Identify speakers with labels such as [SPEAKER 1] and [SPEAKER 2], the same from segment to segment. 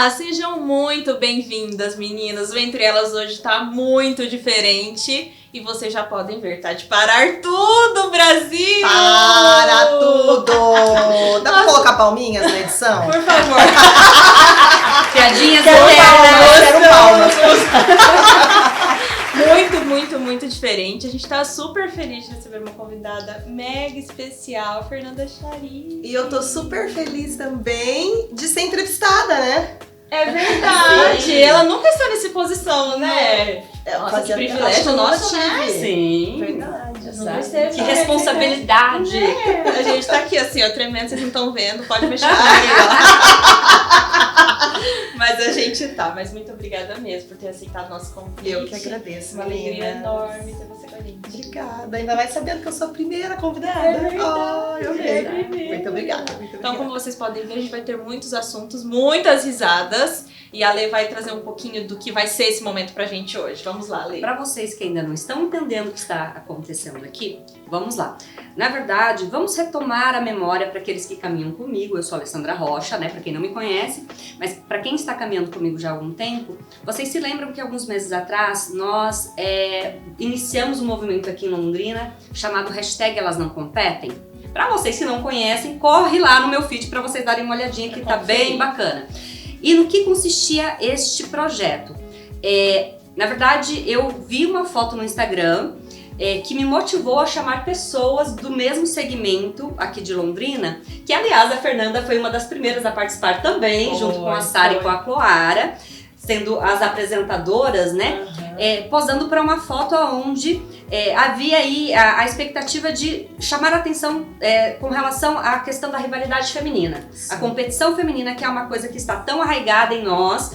[SPEAKER 1] Olá, sejam muito bem-vindas, meninas. O Entre Elas hoje tá muito diferente e vocês já podem ver, tá de parar tudo, Brasil!
[SPEAKER 2] Para tudo! Dá pra colocar palminhas na edição?
[SPEAKER 1] Por favor.
[SPEAKER 3] Piadinhas
[SPEAKER 2] Quero palmas.
[SPEAKER 1] Muito diferente. A gente tá super feliz de receber uma convidada mega especial, Fernanda Chari.
[SPEAKER 2] E eu tô super feliz também de ser entrevistada, né?
[SPEAKER 1] É verdade!
[SPEAKER 3] Sim.
[SPEAKER 1] Ela nunca está nessa posição, né?
[SPEAKER 3] Nossa, que
[SPEAKER 2] Acho
[SPEAKER 3] privilégio
[SPEAKER 2] que eu
[SPEAKER 3] nosso,
[SPEAKER 2] nunca
[SPEAKER 3] né?
[SPEAKER 2] tive.
[SPEAKER 3] Sim.
[SPEAKER 2] Verdade.
[SPEAKER 1] Não
[SPEAKER 3] Exato.
[SPEAKER 1] vai
[SPEAKER 3] Que
[SPEAKER 1] ser,
[SPEAKER 3] responsabilidade.
[SPEAKER 1] A gente tá aqui assim, ó, tremendo, vocês não estão vendo, pode mexer comigo. Mas a gente tá, mas muito obrigada mesmo por ter aceitado o nosso convite.
[SPEAKER 2] Eu que agradeço,
[SPEAKER 1] Uma alegria
[SPEAKER 2] meninas.
[SPEAKER 1] enorme ter você com a gente.
[SPEAKER 2] Obrigada. Ainda mais sabendo que eu sou a primeira convidada.
[SPEAKER 1] É verdade,
[SPEAKER 2] Eu
[SPEAKER 1] é
[SPEAKER 2] amei.
[SPEAKER 1] primeira.
[SPEAKER 2] Muito obrigada.
[SPEAKER 1] Então, como vocês podem ver, a gente vai ter muitos assuntos, muitas risadas. E a Lê vai trazer um pouquinho do que vai ser esse momento pra gente hoje. Vamos lá, Lê.
[SPEAKER 3] Para vocês que ainda não estão entendendo o que está acontecendo aqui, vamos lá. Na verdade, vamos retomar a memória para aqueles que caminham comigo. Eu sou a Alessandra Rocha, né? Para quem não me conhece, mas para quem está caminhando comigo já há algum tempo, vocês se lembram que alguns meses atrás nós iniciamos um movimento aqui em Londrina chamado #ElasNãoCompetem? Para vocês que não conhecem, corre lá no meu feed para vocês darem uma olhadinha que tá bem bacana. E no que consistia este projeto? Na verdade, eu vi uma foto no Instagram que me motivou a chamar pessoas do mesmo segmento aqui de Londrina, que aliás a Fernanda foi uma das primeiras a participar também, junto com a Sara e com a Cloara, sendo as apresentadoras, né? Posando para uma foto onde havia aí a expectativa de chamar a atenção com relação à questão da rivalidade feminina. Sim. A competição feminina, que é uma coisa que está tão arraigada em nós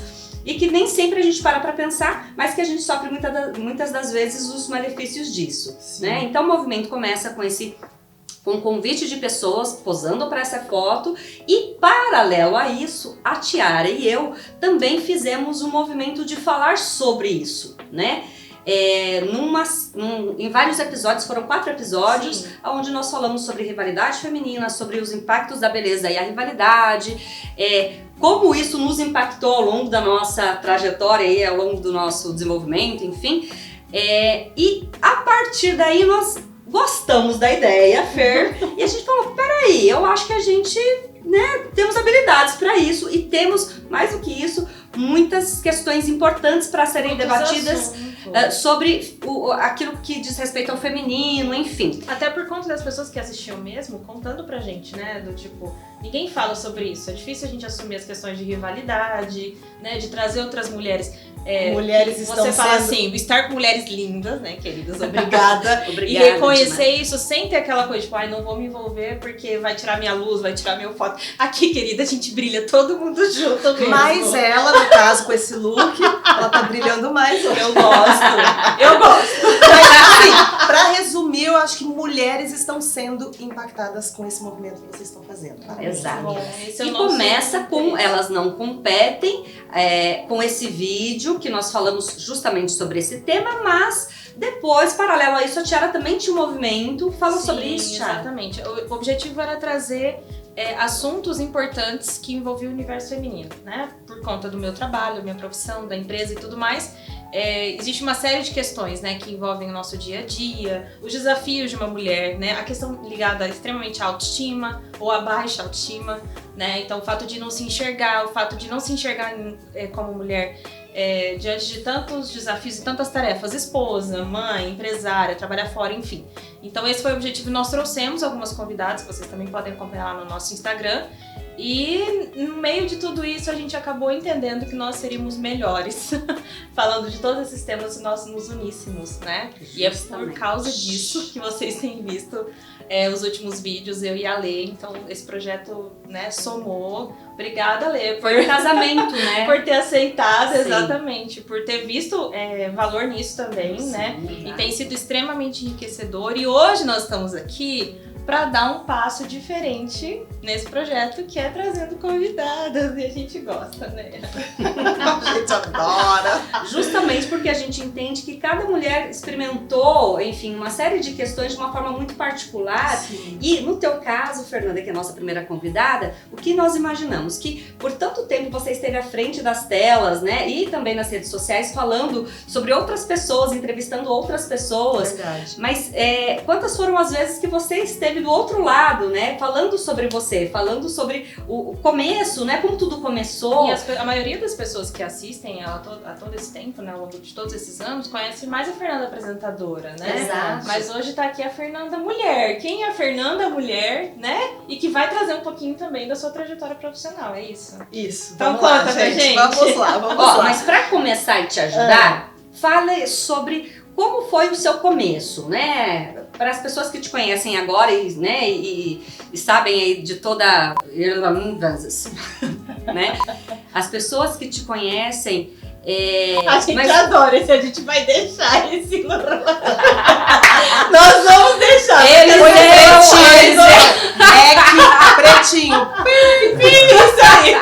[SPEAKER 3] e que nem sempre a gente para pensar, mas que a gente sofre muitas das vezes os malefícios disso. Né? Então o movimento começa com um convite de pessoas posando para essa foto e, paralelo a isso, a Tiara e eu também fizemos um movimento de falar sobre isso, né? Em vários episódios, foram 4 episódios, onde nós falamos sobre rivalidade feminina, sobre os impactos da beleza e a rivalidade, como isso nos impactou ao longo da nossa trajetória e ao longo do nosso desenvolvimento, enfim. E a partir daí nós gostamos da ideia, Fer, e a gente falou, peraí, eu acho que a gente, né, temos habilidades para isso e temos, mais do que isso, muitas questões importantes para serem debatidas sobre aquilo que diz respeito ao feminino, enfim.
[SPEAKER 1] Até por conta das pessoas que assistiam mesmo, contando pra gente, né, do tipo, ninguém fala sobre isso, é difícil a gente assumir as questões de rivalidade, né, de trazer outras mulheres.
[SPEAKER 2] Mulheres estão
[SPEAKER 1] Você fala
[SPEAKER 2] sendo...
[SPEAKER 1] assim, estar com mulheres lindas, né, queridas, obrigada.
[SPEAKER 3] Obrigada.
[SPEAKER 1] E reconhecer isso sem ter aquela coisa, tipo, ai, não vou me envolver porque vai tirar minha luz, vai tirar meu foto. Aqui, querida, a gente brilha todo mundo junto mesmo.
[SPEAKER 2] Mas ela, no caso, com esse look, ela tá brilhando mais.
[SPEAKER 1] Eu gosto.
[SPEAKER 2] Mas assim, pra resumir, eu acho que mulheres estão sendo impactadas com esse movimento que vocês estão fazendo. Tá?
[SPEAKER 3] Exato.
[SPEAKER 1] Esse é o
[SPEAKER 3] E
[SPEAKER 1] nosso
[SPEAKER 3] começa com
[SPEAKER 1] interesse.
[SPEAKER 3] Elas Não Competem, com esse vídeo que nós falamos justamente sobre esse tema, mas depois, paralelo a isso, a Tiara também tinha um movimento. Fala sobre isso, Tiara.
[SPEAKER 1] Exatamente. O objetivo era trazer assuntos importantes que envolviam o universo feminino, né? Por conta do meu trabalho, minha profissão, da empresa e tudo mais. Existe uma série de questões, né, que envolvem o nosso dia a dia, os desafios de uma mulher, né, a questão ligada extremamente à autoestima ou à baixa autoestima, né, então o fato de não se enxergar, como mulher diante de tantos desafios e tantas tarefas, esposa, mãe, empresária, trabalhar fora, enfim. Então esse foi o objetivo, nós trouxemos algumas convidadas, que vocês também podem acompanhar lá no nosso Instagram. E no meio de tudo isso a gente acabou entendendo que nós seríamos melhores falando de todos esses temas se nós nos uníssemos, né? E é por causa disso que vocês têm visto os últimos vídeos, eu e a Lê. Então esse projeto, né, somou. Obrigada, Lê,
[SPEAKER 3] Foi um casamento, né?
[SPEAKER 1] por ter aceitado,
[SPEAKER 3] Sim.
[SPEAKER 1] exatamente, por ter visto valor nisso também,
[SPEAKER 3] Sim,
[SPEAKER 1] né?
[SPEAKER 3] exato.
[SPEAKER 1] E tem sido extremamente enriquecedor. E hoje nós estamos aqui para dar um passo diferente nesse projeto, que é trazendo convidadas, e a gente gosta, né?
[SPEAKER 2] A gente adora.
[SPEAKER 3] Justamente porque a gente entende que cada mulher experimentou, enfim, uma série de questões de uma forma muito particular.
[SPEAKER 2] Sim.
[SPEAKER 3] E no teu caso, Fernanda, que é a nossa primeira convidada, o que nós imaginamos? Que por tanto tempo você esteve à frente das telas, né? E também nas redes sociais, falando sobre outras pessoas, entrevistando outras pessoas.
[SPEAKER 2] Verdade.
[SPEAKER 3] Mas quantas foram as vezes que você esteve do outro lado, né? Falando sobre você, falando sobre o começo, né? Como tudo começou.
[SPEAKER 1] E a maioria das pessoas que assistem ela há todo esse tempo, né? Ao longo de todos esses anos, conhece mais a Fernanda apresentadora, né?
[SPEAKER 3] Exato.
[SPEAKER 1] Mas hoje tá aqui a Fernanda mulher. Quem é a Fernanda mulher, né? E que vai trazer um pouquinho também da sua trajetória profissional, é isso?
[SPEAKER 2] Isso.
[SPEAKER 1] Então
[SPEAKER 2] Vamos lá,
[SPEAKER 1] conta pra gente.
[SPEAKER 2] Vamos lá, vamos
[SPEAKER 3] Ó,
[SPEAKER 2] lá.
[SPEAKER 3] mas pra começar e te ajudar, fala sobre como foi o seu começo, né? Para as pessoas que te conhecem agora e sabem aí de toda né? As pessoas que te conhecem
[SPEAKER 1] A gente
[SPEAKER 3] mas-
[SPEAKER 1] adora esse, a gente vai deixar esse. Nós vamos deixar.
[SPEAKER 3] Eles
[SPEAKER 2] Põe
[SPEAKER 3] são-
[SPEAKER 2] pretinho.
[SPEAKER 1] Isso aí.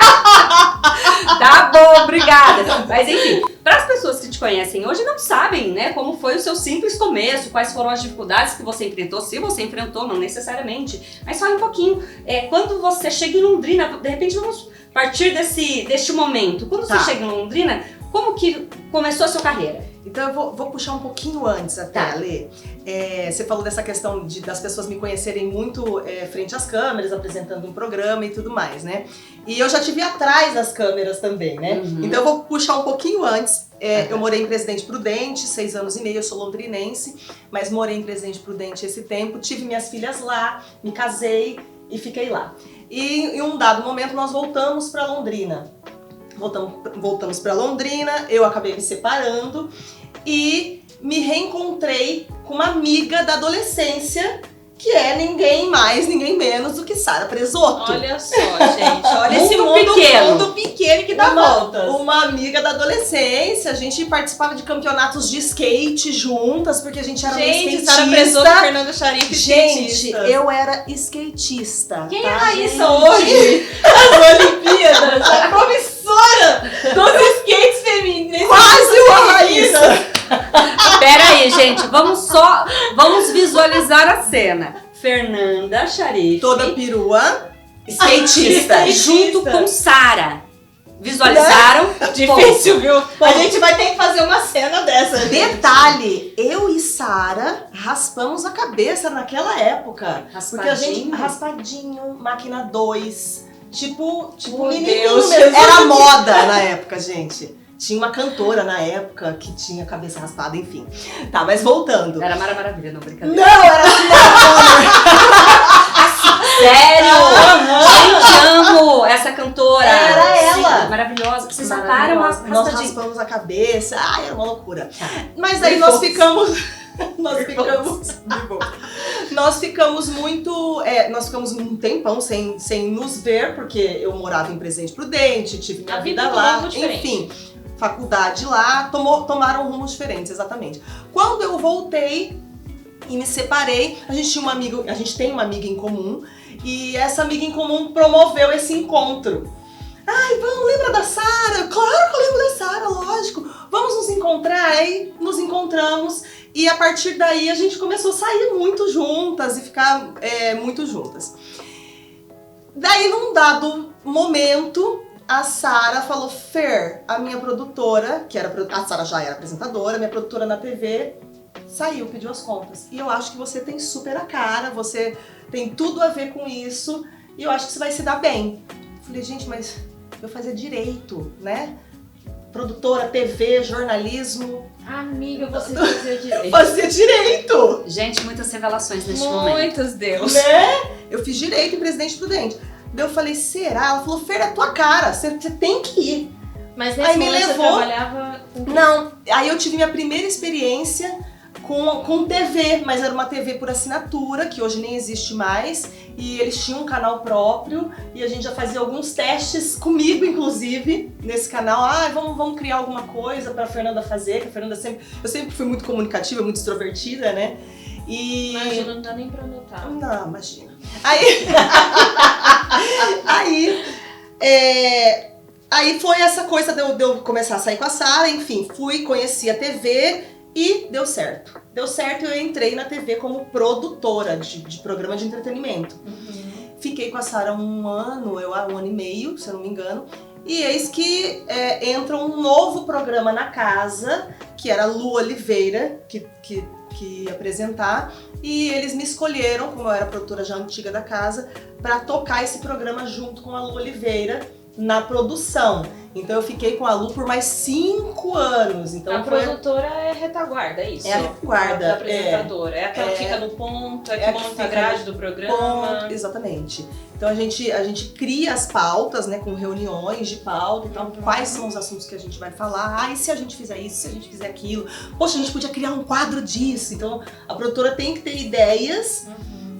[SPEAKER 3] Tá bom, obrigada. Mas enfim, para as pessoas que te conhecem hoje não sabem, né, como foi o seu simples começo, quais foram as dificuldades que você enfrentou, se você enfrentou, não necessariamente. Mas fala um pouquinho, quando você chega em Londrina, de repente vamos partir deste momento. Quando
[SPEAKER 2] Tá.
[SPEAKER 3] você chega em Londrina, como que começou a sua carreira?
[SPEAKER 2] Então eu vou puxar um pouquinho antes até,
[SPEAKER 3] Tá.
[SPEAKER 2] Lê. Você falou dessa questão das pessoas me conhecerem muito frente às câmeras, apresentando um programa e tudo mais, né? E eu já tive atrás das câmeras também, né?
[SPEAKER 3] Uhum.
[SPEAKER 2] Então eu vou puxar um pouquinho antes. Eu morei em Presidente Prudente, 6 anos e meio, eu sou londrinense, mas morei em Presidente Prudente esse tempo, tive minhas filhas lá, me casei e fiquei lá. E em um dado momento nós voltamos para Londrina. Voltamos para Londrina, eu acabei me separando e me reencontrei com uma amiga da adolescência, que é ninguém mais, ninguém menos do que Sara Presoto.
[SPEAKER 1] Olha só, gente. Olha esse
[SPEAKER 3] Mundo
[SPEAKER 1] mundo
[SPEAKER 3] pequeno.
[SPEAKER 1] mundo pequeno que dá voltas.
[SPEAKER 2] Uma amiga da adolescência, a gente participava de campeonatos de skate juntas, porque a gente era meio
[SPEAKER 1] Gente,
[SPEAKER 2] skatista.
[SPEAKER 1] Sara Presoto, Fernanda Xarife,
[SPEAKER 2] Gente,
[SPEAKER 1] skatista.
[SPEAKER 2] eu era skatista.
[SPEAKER 1] Quem
[SPEAKER 2] tá,
[SPEAKER 1] é a Raíssa
[SPEAKER 2] gente?
[SPEAKER 1] hoje? As Olimpíadas, a professora dos skates femininos.
[SPEAKER 2] Quase uma Raíssa!
[SPEAKER 3] Pera aí, gente, vamos visualizar a cena. Fernanda Xarife,
[SPEAKER 2] Toda perua, skatista.
[SPEAKER 3] junto com Sara. Visualizaram?
[SPEAKER 1] Difícil, viu? A gente vai ter que fazer uma cena dessa, gente.
[SPEAKER 2] Detalhe, eu e Sara raspamos a cabeça naquela época. Porque a gente,
[SPEAKER 3] Raspadinho?
[SPEAKER 2] raspadinho, máquina 2, tipo
[SPEAKER 1] Meu
[SPEAKER 2] menininho
[SPEAKER 1] Deus,
[SPEAKER 2] mesmo.
[SPEAKER 1] Jesus.
[SPEAKER 2] Era moda na época, gente. Tinha uma cantora na época que tinha a cabeça raspada, enfim. Tá, mas voltando.
[SPEAKER 3] Era Mara Maravilha, não,
[SPEAKER 2] Não,
[SPEAKER 3] brincadeira.
[SPEAKER 2] era
[SPEAKER 3] Sério? Gente, amo essa cantora.
[SPEAKER 2] Era ela.
[SPEAKER 3] Sim, maravilhosa. Vocês saparam a
[SPEAKER 2] Nós
[SPEAKER 3] raspadinha.
[SPEAKER 2] raspamos a cabeça. Ai, era uma loucura.
[SPEAKER 3] Tá.
[SPEAKER 2] Mas aí
[SPEAKER 1] Nervoso.
[SPEAKER 2] nós ficamos. Nós ficamos muito. Nós ficamos um tempão sem nos ver, porque eu morava em Presidente Prudente, tive minha
[SPEAKER 1] A
[SPEAKER 2] vida
[SPEAKER 1] vida
[SPEAKER 2] lá,
[SPEAKER 1] tomou um diferente.
[SPEAKER 2] enfim, faculdade lá, tomaram rumos diferentes, exatamente. Quando eu voltei e me separei, a gente tem uma amiga em comum, e essa amiga em comum promoveu esse encontro. Ai, lembra da Sara? Claro que eu lembro da Sara, lógico. Vamos nos encontrar, aí nos encontramos. E a partir daí a gente começou a sair muito juntas e ficar muito juntas. Daí num dado momento, a Sara falou: Fer, a minha produtora, a Sara já era apresentadora, minha produtora na TV, saiu, pediu as contas. E eu acho que você tem super a cara, você tem tudo a ver com isso, e eu acho que você vai se dar bem. Falei, gente, mas eu fazia direito, né? Produtora, TV, jornalismo.
[SPEAKER 1] Amiga, você fazia direito.
[SPEAKER 2] Fazia direito!
[SPEAKER 3] Gente, muitas revelações neste momento.
[SPEAKER 1] Muitos Deus.
[SPEAKER 2] Né? Eu fiz direito em Presidente Prudente. Daí eu falei, será? Ela falou, Fer, é a tua cara, você tem que ir.
[SPEAKER 1] Mas
[SPEAKER 2] Aí
[SPEAKER 1] nesse
[SPEAKER 2] me
[SPEAKER 1] momento
[SPEAKER 2] levou-
[SPEAKER 1] você trabalhava com
[SPEAKER 2] Não, aí eu tive minha primeira experiência com TV, mas era uma TV por assinatura, que hoje nem existe mais, e eles tinham um canal próprio, e a gente já fazia alguns testes comigo, inclusive, nesse canal. Vamos criar alguma coisa pra Fernanda fazer, que a Fernanda eu sempre fui muito comunicativa, muito extrovertida, né? E...
[SPEAKER 1] Imagina, não dá nem pra anotar.
[SPEAKER 2] Não, imagina. Aí foi essa coisa de eu começar a sair com a Sara, enfim, conheci a TV e deu certo. Deu certo e eu entrei na TV como produtora de programa de entretenimento. Fiquei com a Sara um ano e meio, se eu não me engano. E eis que entra um novo programa na casa, que era a Lu Oliveira, que ia apresentar. E eles me escolheram, como eu era produtora já antiga da casa, para tocar esse programa junto com a Lu Oliveira na produção. Então eu fiquei com a Lu por mais 5 anos. Então
[SPEAKER 1] a produtora é retaguarda, é isso?
[SPEAKER 2] É a retaguarda.
[SPEAKER 1] Da apresentadora. É aquela que fica no ponto, que monta a grade do programa.
[SPEAKER 2] Exatamente. Então a gente cria as pautas, né, com reuniões de pauta. Então, quais são os assuntos que a gente vai falar? E se a gente fizer isso, se a gente fizer aquilo? Poxa, a gente podia criar um quadro disso. Então a produtora tem que ter ideias.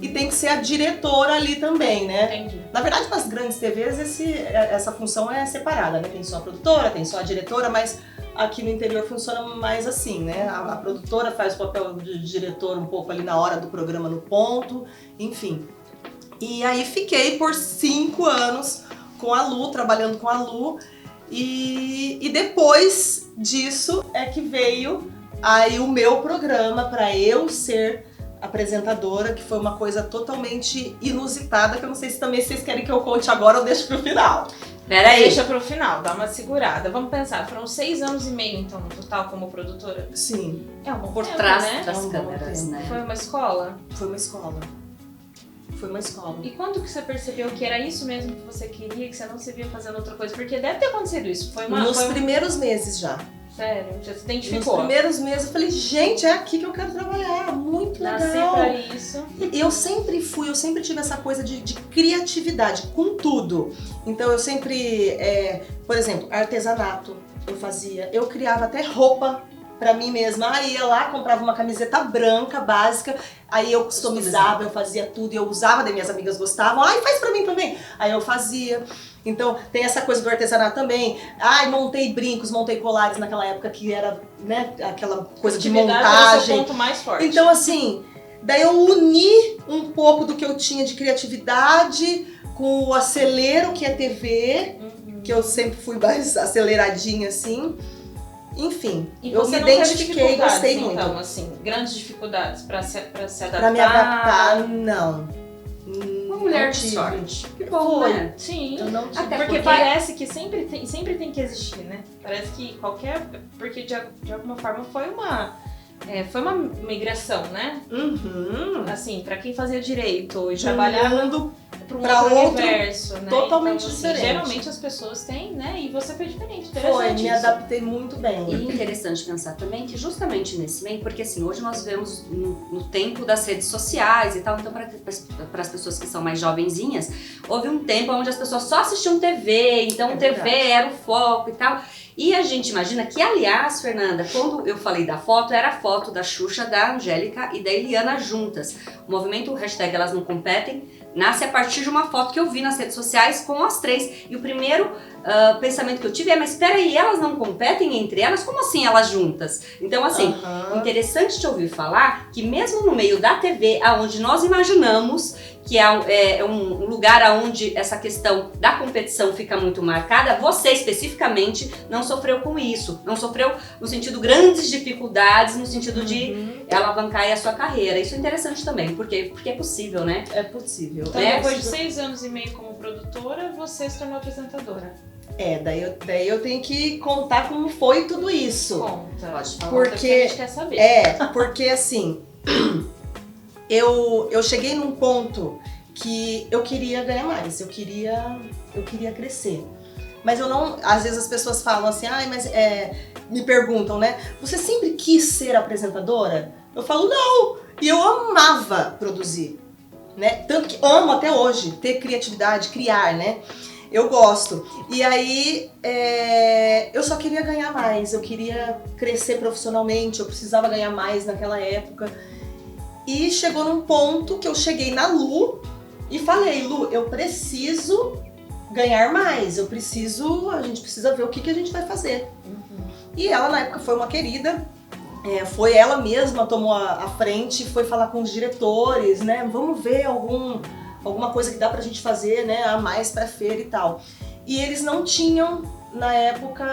[SPEAKER 2] E tem que ser a diretora ali também, né?
[SPEAKER 1] Entendi.
[SPEAKER 2] Na verdade, nas grandes TVs, essa função é separada, né? Tem só a produtora, tem só a diretora, mas aqui no interior funciona mais assim, né? A produtora faz o papel de diretor um pouco ali na hora do programa, no ponto, enfim. E aí fiquei por 5 anos com a Lu, trabalhando com a Lu. E depois disso é que veio aí o meu programa para eu ser apresentadora, que foi uma coisa totalmente inusitada, que eu não sei se também vocês querem que eu conte agora ou deixo pro final.
[SPEAKER 3] Peraí.
[SPEAKER 1] Deixa pro final, dá uma segurada. Vamos pensar, foram 6 anos e meio, então, no total, como produtora?
[SPEAKER 2] Sim.
[SPEAKER 1] É um bom
[SPEAKER 3] Por
[SPEAKER 1] tempo,
[SPEAKER 3] trás
[SPEAKER 1] né?
[SPEAKER 3] das
[SPEAKER 2] É um bom
[SPEAKER 3] câmeras,
[SPEAKER 2] tempo.
[SPEAKER 3] né?
[SPEAKER 1] Foi uma escola?
[SPEAKER 2] Foi uma escola.
[SPEAKER 1] E quando que você percebeu que era isso mesmo que você queria, que você não se via fazendo outra coisa? Porque deve ter acontecido isso.
[SPEAKER 2] Nos primeiros meses já.
[SPEAKER 1] Sério? Já se identificou?
[SPEAKER 2] Nos primeiros meses eu falei, gente, é aqui que eu quero trabalhar, muito
[SPEAKER 1] Nasci
[SPEAKER 2] legal.
[SPEAKER 1] pra isso.
[SPEAKER 2] E eu sempre tive essa coisa de criatividade, com tudo. Então eu sempre, por exemplo, artesanato eu fazia. Eu criava até roupa pra mim mesma. Aí ia lá, comprava uma camiseta branca, básica, aí eu customizava, eu fazia tudo, eu usava, daí minhas amigas gostavam. Ai, faz pra mim também. Aí eu fazia. Então, tem essa coisa do artesanato também. Ai, montei brincos, montei colares naquela época que era, né, aquela coisa de montagem.
[SPEAKER 1] Era o seu ponto mais forte.
[SPEAKER 2] Então, assim, daí eu uni um pouco do que eu tinha de criatividade com o acelero que é TV, que eu sempre fui mais aceleradinha, assim. Enfim,
[SPEAKER 1] e
[SPEAKER 2] eu me
[SPEAKER 1] não teve
[SPEAKER 2] identifiquei e gostei muito.
[SPEAKER 1] Então, assim, grandes dificuldades pra se adaptar?
[SPEAKER 2] Pra me adaptar, não.
[SPEAKER 3] Uma mulher
[SPEAKER 2] Não
[SPEAKER 3] de
[SPEAKER 2] tive.
[SPEAKER 3] sorte. Que bom,
[SPEAKER 2] Foi.
[SPEAKER 3] né?
[SPEAKER 1] Sim.
[SPEAKER 2] Eu não tive.
[SPEAKER 3] Até
[SPEAKER 1] Porque
[SPEAKER 3] porque-
[SPEAKER 1] parece que sempre tem que existir, né? Parece que qualquer... Porque de alguma forma foi uma migração, né?
[SPEAKER 2] Uhum.
[SPEAKER 1] Assim, pra quem fazia direito e
[SPEAKER 2] De
[SPEAKER 1] trabalhava
[SPEAKER 2] mundo
[SPEAKER 1] pra um
[SPEAKER 2] pra
[SPEAKER 1] outro
[SPEAKER 2] outro,
[SPEAKER 1] universo, né?
[SPEAKER 2] totalmente
[SPEAKER 1] então, assim,
[SPEAKER 2] diferente.
[SPEAKER 1] geralmente as pessoas têm, né? E você foi diferente.
[SPEAKER 2] Foi,
[SPEAKER 1] Interessante
[SPEAKER 2] me
[SPEAKER 1] isso.
[SPEAKER 2] adaptei muito bem.
[SPEAKER 3] E interessante pensar também que justamente nesse meio, porque assim, hoje nós vivemos no tempo das redes sociais e tal, então para as pessoas que são mais jovenzinhas, houve um tempo onde as pessoas só assistiam TV, então
[SPEAKER 2] É
[SPEAKER 3] TV
[SPEAKER 2] verdade.
[SPEAKER 3] era o foco e tal. E a gente imagina que, aliás, Fernanda, quando eu falei da foto, era a foto da Xuxa, da Angélica e da Eliana juntas. O movimento hashtag Elas Não Competem nasce a partir de uma foto que eu vi nas redes sociais com as 3. E o primeiro pensamento que eu tive é, mas espera aí, elas não competem entre elas? Como assim elas juntas? Então, assim, interessante te ouvir falar que mesmo no meio da TV, aonde nós imaginamos que é um lugar onde essa questão da competição fica muito marcada, você especificamente não sofreu com isso, não sofreu no sentido grandes dificuldades, no sentido de alavancar aí a sua carreira. Isso é interessante também, porque é possível, né?
[SPEAKER 2] É possível.
[SPEAKER 1] Então,
[SPEAKER 3] É,
[SPEAKER 1] depois de 6 anos e meio como produtora, você se tornou apresentadora.
[SPEAKER 2] Daí eu tenho que contar como foi tudo isso.
[SPEAKER 1] Conta.
[SPEAKER 3] Pode falar.
[SPEAKER 1] Porque
[SPEAKER 2] Porque
[SPEAKER 1] a gente quer saber.
[SPEAKER 2] porque assim, eu cheguei num ponto que eu queria ganhar mais, eu queria crescer. Mas eu não, às vezes as pessoas falam assim, me perguntam, né? Você sempre quis ser apresentadora? Eu falo, não! E eu amava produzir, né? Tanto que amo até hoje, ter criatividade, criar, né? Eu gosto. E aí, eu só queria ganhar mais, eu queria crescer profissionalmente, eu precisava ganhar mais naquela época. E chegou num ponto que eu cheguei na Lu e falei, Lu, eu preciso ganhar mais, a gente precisa ver o que a gente vai fazer. E ela na época foi uma querida, Foi ela mesma tomou a frente, foi falar com os diretores, né? Vamos ver alguma coisa que dá pra gente fazer, né? A mais pra feira e tal. E eles não tinham, na época,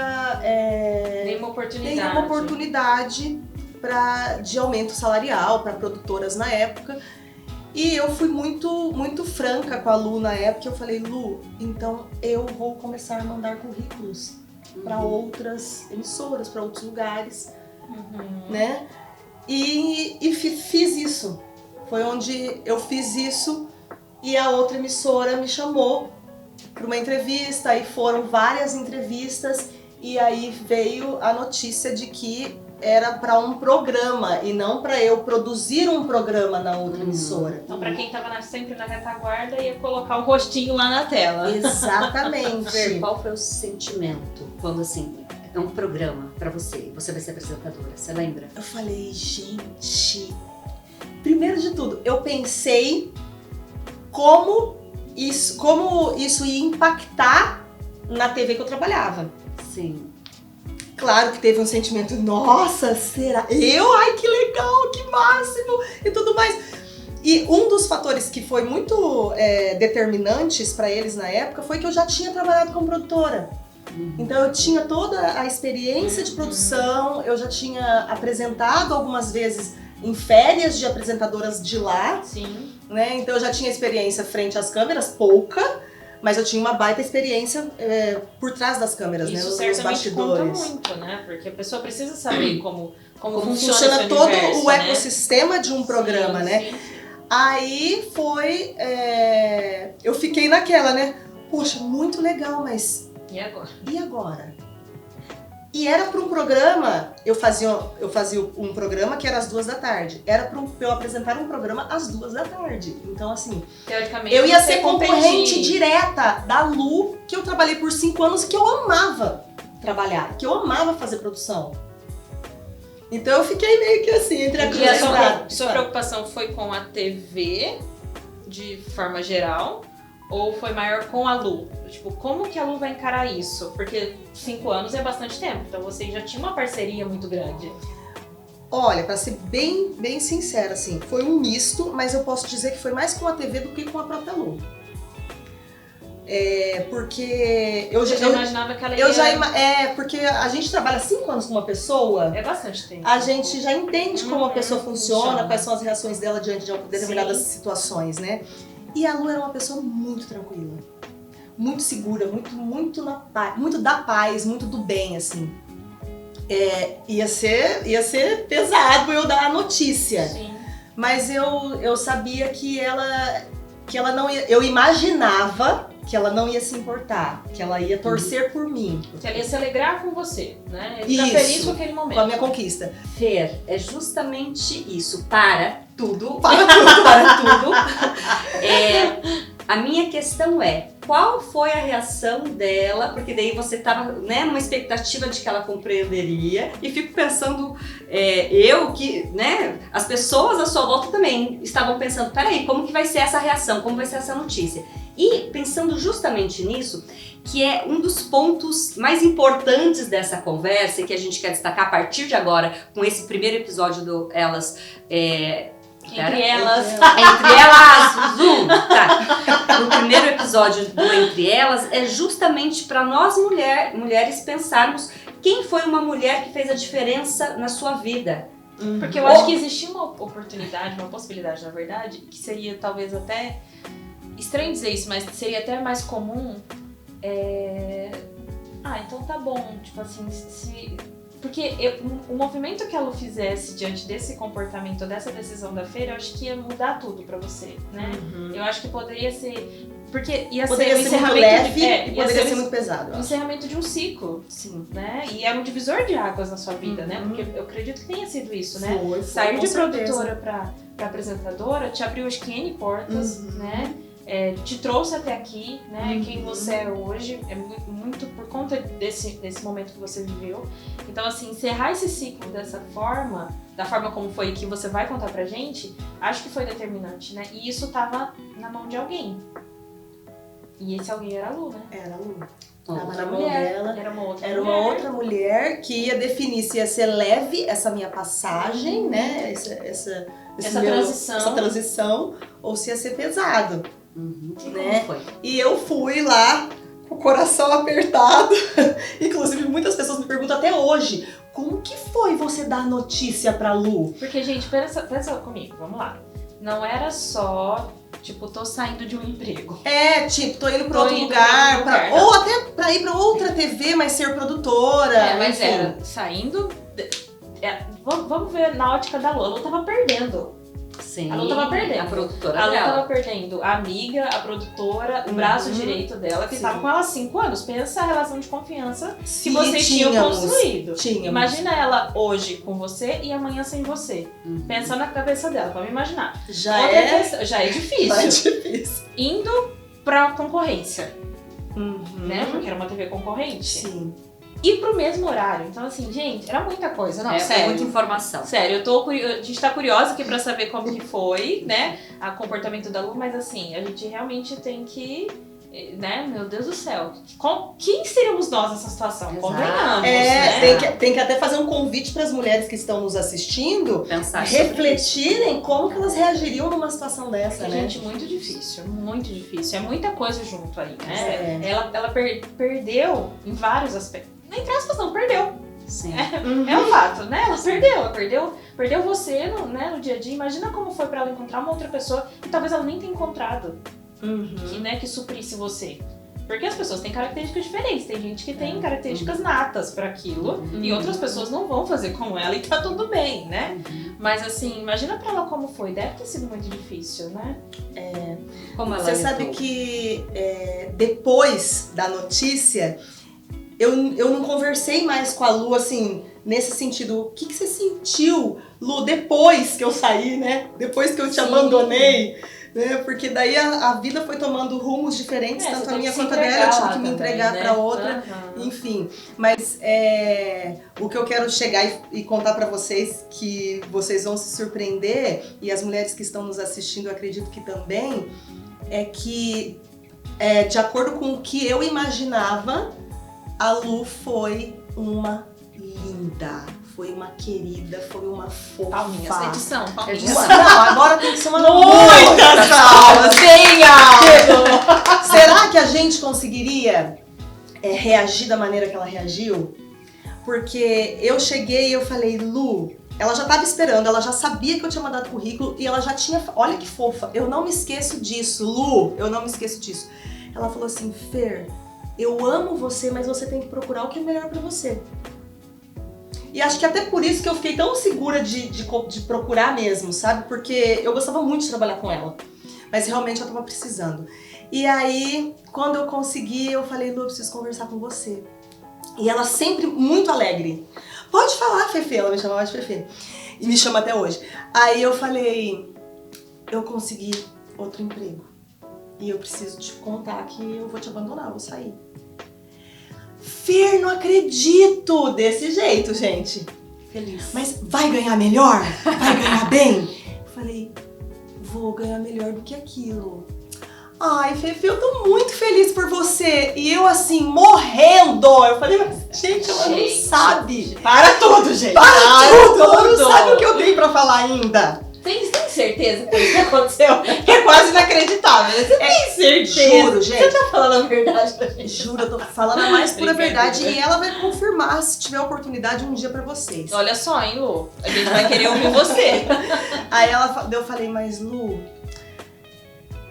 [SPEAKER 1] Nenhuma
[SPEAKER 2] oportunidade de aumento salarial para produtoras na época. E eu fui muito franca com a Lu na época. Eu falei, Lu, então eu vou começar a mandar currículos para outras emissoras, para outros lugares, né? E fiz isso. Foi onde eu fiz isso e a outra emissora me chamou para uma entrevista. Aí foram várias entrevistas e aí veio a notícia de que era para um programa e não para eu produzir um programa na outra emissora.
[SPEAKER 1] Então, para quem tava sempre na retaguarda, ia colocar o rostinho lá na tela.
[SPEAKER 2] Exatamente.
[SPEAKER 3] Fer, qual foi o sentimento quando, assim, é um programa para você vai ser apresentadora, você lembra?
[SPEAKER 2] Eu falei, gente... Primeiro de tudo, eu pensei como isso ia impactar na TV que eu trabalhava.
[SPEAKER 3] Sim.
[SPEAKER 2] Claro que teve um sentimento, nossa, será? Ai, que legal, que máximo e tudo mais. E um dos fatores que foi muito determinantes para eles na época foi que eu já tinha trabalhado como produtora. Então eu tinha toda a experiência de produção, eu já tinha apresentado algumas vezes em férias de apresentadoras de lá.
[SPEAKER 1] Sim.
[SPEAKER 2] Né? Então eu já tinha experiência frente às câmeras, pouca. Mas eu tinha uma baita experiência por trás das câmeras,
[SPEAKER 1] isso,
[SPEAKER 2] né? Nos bastidores.
[SPEAKER 1] Conta muito, né? Porque a pessoa precisa saber como
[SPEAKER 2] funciona
[SPEAKER 1] esse
[SPEAKER 2] todo
[SPEAKER 1] universo,
[SPEAKER 2] o ecossistema de um programa, né?
[SPEAKER 1] Sim.
[SPEAKER 2] Aí foi... eu fiquei naquela, né? Poxa, muito legal, mas...
[SPEAKER 1] E agora?
[SPEAKER 2] E agora? E era para um programa, eu fazia um programa que era às 14h. Era para eu apresentar um programa às 14h. Então, assim,
[SPEAKER 1] teoricamente,
[SPEAKER 2] eu ia ser concorrente direta da Lu, que eu trabalhei por 5 anos, que eu amava trabalhar, que eu amava fazer produção. Então eu fiquei meio que assim, entre a cruz e a espada.
[SPEAKER 1] Sua preocupação foi com a TV, de forma geral, ou foi maior com a Lu? Tipo, como que a Lu vai encarar isso? Porque 5 anos é bastante tempo, então você já tinha uma parceria muito grande.
[SPEAKER 2] Olha, pra ser bem sincera, assim, foi um misto, mas eu posso dizer que foi mais com a TV do que com a própria Lu. Porque eu já
[SPEAKER 1] imaginava que ela ia...
[SPEAKER 2] porque a gente trabalha 5 anos com uma pessoa.
[SPEAKER 1] É bastante tempo.
[SPEAKER 2] A gente já entende como a pessoa funciona, quais são as reações dela diante de determinadas situações, né? E a Lu era uma pessoa muito tranquila, muito segura, muito da paz, muito do bem, assim. Ia ser pesado eu dar a notícia.
[SPEAKER 1] Sim.
[SPEAKER 2] Mas eu sabia que ela não ia... Eu imaginava que ela não ia se importar, que ela ia torcer por mim.
[SPEAKER 1] Que ela ia se alegrar com você, né? Ficar feliz com aquele momento.
[SPEAKER 2] Com a minha conquista.
[SPEAKER 3] Fer, é justamente isso. Para tudo. A minha questão é, qual foi a reação dela? Porque daí você tava, né, numa expectativa de que ela compreenderia. E fico pensando, as pessoas à sua volta também estavam pensando, peraí, como que vai ser essa reação? Como vai ser essa notícia? E pensando justamente nisso, que é um dos pontos mais importantes dessa conversa, e que a gente quer destacar a partir de agora, com esse primeiro episódio do Elas...
[SPEAKER 1] Entre elas,
[SPEAKER 3] zoom, tá. No primeiro episódio do Entre Elas é justamente para nós mulheres pensarmos quem foi uma mulher que fez a diferença na sua vida.
[SPEAKER 1] Porque eu acho que existia uma oportunidade, uma possibilidade, na verdade, que seria talvez até estranho dizer isso, mas seria até mais comum. Então tá bom, tipo assim, porque o movimento que a Lu fizesse diante desse comportamento, dessa decisão da feira, eu acho que ia mudar tudo pra você, né? Eu acho que poderia ser... Porque ia
[SPEAKER 2] poderia
[SPEAKER 1] ser o
[SPEAKER 2] ser muito
[SPEAKER 1] encerramento
[SPEAKER 2] leve, poderia ser muito pesado.
[SPEAKER 1] O encerramento de um ciclo,
[SPEAKER 2] sim,
[SPEAKER 1] né? E era um divisor de águas na sua vida, né? Porque eu acredito que tenha sido isso, né?
[SPEAKER 2] Foi,
[SPEAKER 1] sair de
[SPEAKER 2] certeza.
[SPEAKER 1] produtora pra apresentadora te abriu acho que N portas, né? Te trouxe até aqui, né? Quem você é hoje é muito por conta desse momento que você viveu. Então, assim, encerrar esse ciclo dessa forma, da forma como foi que você vai contar pra gente, acho que foi determinante, né? E isso tava na mão de alguém. E esse alguém era a Lu, né?
[SPEAKER 2] Era a Lu. Tava na mão
[SPEAKER 1] mulher.
[SPEAKER 2] dela.
[SPEAKER 1] Era uma outra
[SPEAKER 2] Era uma outra mulher que ia definir se ia ser leve essa minha passagem, né? Essa transição, ou se ia ser pesado.
[SPEAKER 3] E
[SPEAKER 2] né?
[SPEAKER 3] como foi?
[SPEAKER 2] E eu fui lá com o coração apertado. Inclusive, muitas pessoas me perguntam até hoje: como que foi você dar notícia pra Lu?
[SPEAKER 1] Porque, gente, pensa comigo, vamos lá. Não era só, tipo, tô saindo de um emprego.
[SPEAKER 2] Tipo, tô indo pra outro lugar, ou até pra ir pra outra TV, mas ser produtora.
[SPEAKER 1] Mas
[SPEAKER 2] enfim.
[SPEAKER 1] era saindo. Vamos ver na ótica da Lu. A Lu tava perdendo.
[SPEAKER 3] Sim.
[SPEAKER 1] A Lu tava perdendo.
[SPEAKER 3] A produtora
[SPEAKER 1] A Lu
[SPEAKER 3] dela.
[SPEAKER 1] tava perdendo a amiga, a produtora, o braço direito dela, que tava com ela há 5 anos. Pensa a relação de confiança que vocês tinham construído. Imagina ela hoje com você e amanhã sem você. Pensa na cabeça dela, vamos imaginar.
[SPEAKER 2] Já é
[SPEAKER 1] difícil. Indo pra concorrência, né? Porque era uma TV concorrente.
[SPEAKER 2] Sim.
[SPEAKER 1] E pro mesmo horário. Então, assim, gente, era muita coisa. Não, sério.
[SPEAKER 3] Muita informação.
[SPEAKER 1] Sério, a gente tá curiosa aqui pra saber como que foi, né? O comportamento da Lu, mas assim, a gente realmente tem que, né? Meu Deus do céu. Quem seríamos nós nessa situação?
[SPEAKER 3] Exato.
[SPEAKER 1] Convenhamos, né?
[SPEAKER 2] Tem que até fazer um convite para as mulheres que estão nos assistindo
[SPEAKER 3] Pensar
[SPEAKER 2] refletirem como que elas reagiriam numa situação dessa, né?
[SPEAKER 1] Gente, muito difícil, muito difícil. É muita coisa junto aí, né?
[SPEAKER 2] É.
[SPEAKER 1] Ela perdeu em vários aspectos. Entre aspas, não, perdeu.
[SPEAKER 3] Sim.
[SPEAKER 1] É um fato, né? Ela perdeu você no dia a dia. Imagina como foi pra ela encontrar uma outra pessoa que talvez ela nem tenha encontrado, que suprisse você. Porque as pessoas têm características diferentes. Tem gente que tem características natas pra aquilo e outras pessoas não vão fazer como ela e tá tudo bem, né? Mas assim, imagina pra ela como foi. Deve ter sido muito difícil, né?
[SPEAKER 3] Como ela
[SPEAKER 2] Você sabe que depois da notícia, eu não conversei mais com a Lu, assim, nesse sentido. O que você sentiu, Lu, depois que eu saí, né? Depois que eu te abandonei, né? Porque daí a vida foi tomando rumos diferentes, tanto a minha quanto a dela. Eu tive que me entregar pra outra, enfim. Mas o que eu quero chegar e contar pra vocês, que vocês vão se surpreender, e as mulheres que estão nos assistindo, eu acredito que também, é que, de acordo com o que eu imaginava, a Lu foi uma linda, foi uma querida, foi uma fofa.
[SPEAKER 1] Palminhas, edição, palminhas.
[SPEAKER 2] Não, agora tem que ser uma
[SPEAKER 1] Muitas palmas, bem alto!
[SPEAKER 2] Será que a gente conseguiria reagir da maneira que ela reagiu? Porque eu cheguei e eu falei, Lu, ela já estava esperando, ela já sabia que eu tinha mandado currículo e ela já tinha... Olha que fofa, eu não me esqueço disso, Lu, eu não me esqueço disso. Ela falou assim, Fer, eu amo você, mas você tem que procurar o que é melhor pra você. E acho que até por isso que eu fiquei tão segura de procurar mesmo, sabe? Porque eu gostava muito de trabalhar com ela. Mas realmente eu tava precisando. E aí, quando eu consegui, eu falei, Lu, eu preciso conversar com você. E ela sempre muito alegre. Pode falar, Fefe, ela me chamava de Fefe. E me chama até hoje. Aí eu falei, eu consegui outro emprego. E eu preciso te contar que eu vou te abandonar, eu vou sair. Fer, não acredito! Desse jeito, gente.
[SPEAKER 1] Feliz.
[SPEAKER 2] Mas vai ganhar melhor? Vai ganhar bem? Eu falei, vou ganhar melhor do que aquilo. Ai, Fefe, eu tô muito feliz por você. E eu, assim, morrendo. Eu falei, mas, gente, ela não sabe.
[SPEAKER 1] Para tudo, gente.
[SPEAKER 2] Para tudo! Ela não sabe o que eu tenho pra falar ainda.
[SPEAKER 1] Tem certeza que isso aconteceu? Que é quase inacreditável. Você tem certeza?
[SPEAKER 2] Juro, gente.
[SPEAKER 1] Você tá falando a verdade pra gente?
[SPEAKER 2] Juro, eu tô falando a mais pura verdade. E ela vai confirmar, se tiver oportunidade, um dia pra vocês.
[SPEAKER 1] Olha só, hein, Lu? A gente vai querer ouvir você.
[SPEAKER 2] Aí eu falei, mas Lu,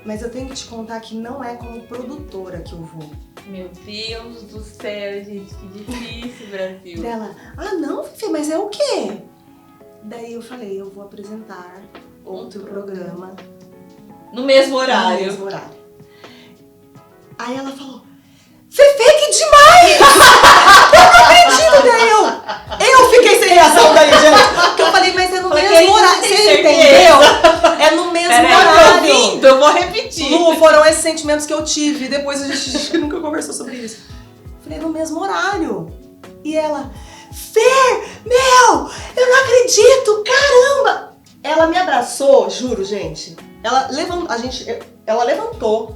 [SPEAKER 2] mas eu tenho que te contar que não é como produtora que eu vou.
[SPEAKER 1] Meu Deus do céu, gente, que difícil, Brasil.
[SPEAKER 2] Dela, não, Fê, mas é o quê? Daí eu falei, eu vou apresentar outro programa.
[SPEAKER 1] No mesmo horário.
[SPEAKER 2] No mesmo horário. Aí ela falou, Fefe, que demais! Eu não acredito, daí eu fiquei sem reação daí, gente. Porque eu falei, mas é no mesmo horário. Você entendeu? É no mesmo horário.
[SPEAKER 1] Eu vou repetir.
[SPEAKER 2] Lu, foram esses sentimentos que eu tive. Depois a gente nunca conversou sobre isso. Falei, no mesmo horário. E ela, Fer, meu, eu não acredito, caramba! Ela me abraçou, juro, gente. Ela levantou,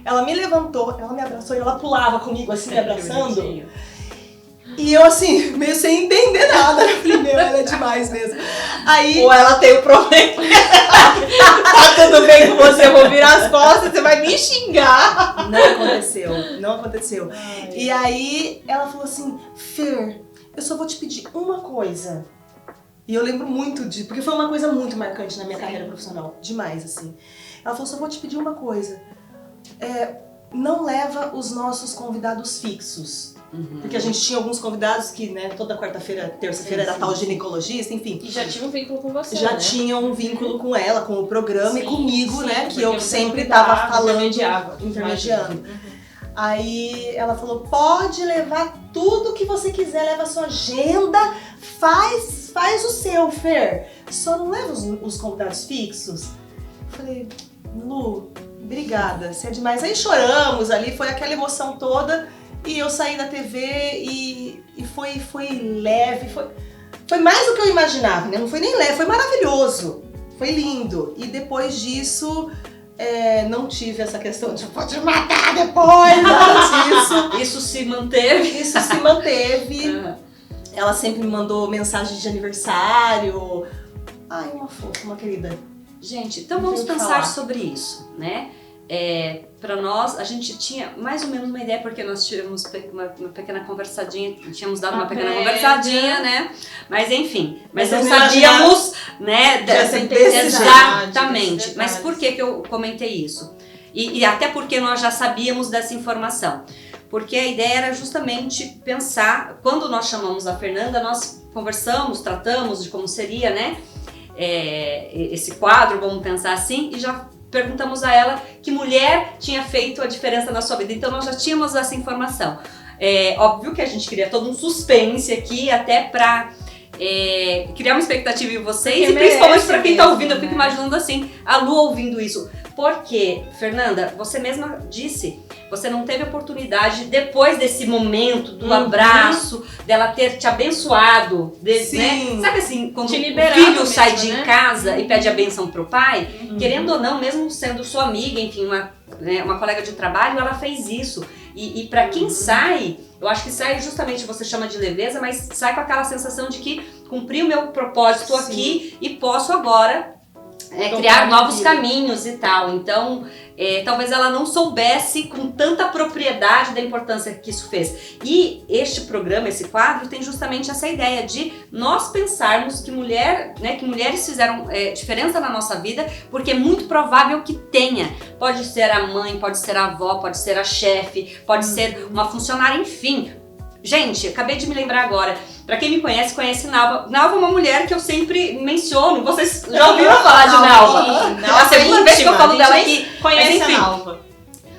[SPEAKER 2] Ela me levantou, ela me abraçou e ela pulava comigo, assim, me abraçando.
[SPEAKER 3] bonitinho.
[SPEAKER 2] E eu, assim, meio sem entender nada. Eu falei, meu, ela é demais mesmo. Aí,
[SPEAKER 1] Ou ela tem o problema. Tá tudo bem com você, eu vou virar as costas, você vai me xingar.
[SPEAKER 2] não aconteceu. E aí, ela falou assim, Fer, eu só vou te pedir uma coisa. E eu lembro muito porque foi uma coisa muito marcante na minha carreira profissional. Demais, assim. Ela falou, só vou te pedir uma coisa. Não leva os nossos convidados fixos. Porque a gente tinha alguns convidados que, né, toda quarta-feira, terça-feira era tal ginecologista, enfim.
[SPEAKER 1] E já tinha um vínculo com você,
[SPEAKER 2] Já
[SPEAKER 1] né?
[SPEAKER 2] tinha um vínculo com ela, com o programa e comigo,
[SPEAKER 1] sim,
[SPEAKER 2] né, que eu
[SPEAKER 1] porque você
[SPEAKER 2] sempre
[SPEAKER 1] convidava,
[SPEAKER 2] tava falando,
[SPEAKER 1] intermediando.
[SPEAKER 2] Aí ela falou, pode levar tudo que você quiser, leva a sua agenda, faz o seu, Fer. Só não leva os convidados fixos. Eu falei, Lu, obrigada, você é demais. Aí choramos ali, foi aquela emoção toda. E eu saí da TV e foi leve, foi mais do que eu imaginava, né? Não foi nem leve, foi maravilhoso, foi lindo. E depois disso, não tive essa questão de vou te matar depois, nada disso.
[SPEAKER 3] Isso se manteve?
[SPEAKER 2] Isso se manteve. Ela sempre me mandou mensagem de aniversário. Ai, uma fofa, uma querida.
[SPEAKER 3] Gente, então vamos pensar sobre isso, né? Para nós, a gente tinha mais ou menos uma ideia, porque nós tivemos uma pequena conversadinha, tínhamos dado uma pequena conversadinha, né? Mas enfim, mas não sabíamos, né? Exatamente. Mas por que eu comentei isso? E até porque nós já sabíamos dessa informação. Porque a ideia era justamente pensar, quando nós chamamos a Fernanda, nós conversamos, tratamos de como seria, né? Esse quadro, vamos pensar assim, e já perguntamos a ela que mulher tinha feito a diferença na sua vida. Então nós já tínhamos essa informação. Óbvio que a gente queria todo um suspense aqui, até pra criar uma expectativa em vocês, e principalmente pra quem tá ouvindo. Eu fico imaginando assim, a Lu ouvindo isso. Porque, Fernanda, você mesma disse, você não teve oportunidade, depois desse momento do abraço, dela ter te abençoado, né? Sabe assim, quando o filho sai de casa e pede a bênção pro pai, querendo ou não, mesmo sendo sua amiga, enfim, uma colega de trabalho, ela fez isso. E pra quem sai, eu acho que sai justamente, você chama de leveza, mas sai com aquela sensação de que cumpri o meu propósito aqui e posso agora criar novos caminhos e tal. Então, talvez ela não soubesse com tanta propriedade da importância que isso fez. E este programa, esse quadro, tem justamente essa ideia de nós pensarmos que mulheres fizeram diferença na nossa vida, porque é muito provável que tenha. Pode ser a mãe, pode ser a avó, pode ser a chefe, pode ser uma funcionária, enfim. Gente, acabei de me lembrar agora. Pra quem me conhece Nalva. Nalva é uma mulher que eu sempre menciono. Vocês já ouviram falar de Nalva? É a segunda vez que eu falo dela aqui.
[SPEAKER 1] Conhece a Nalva.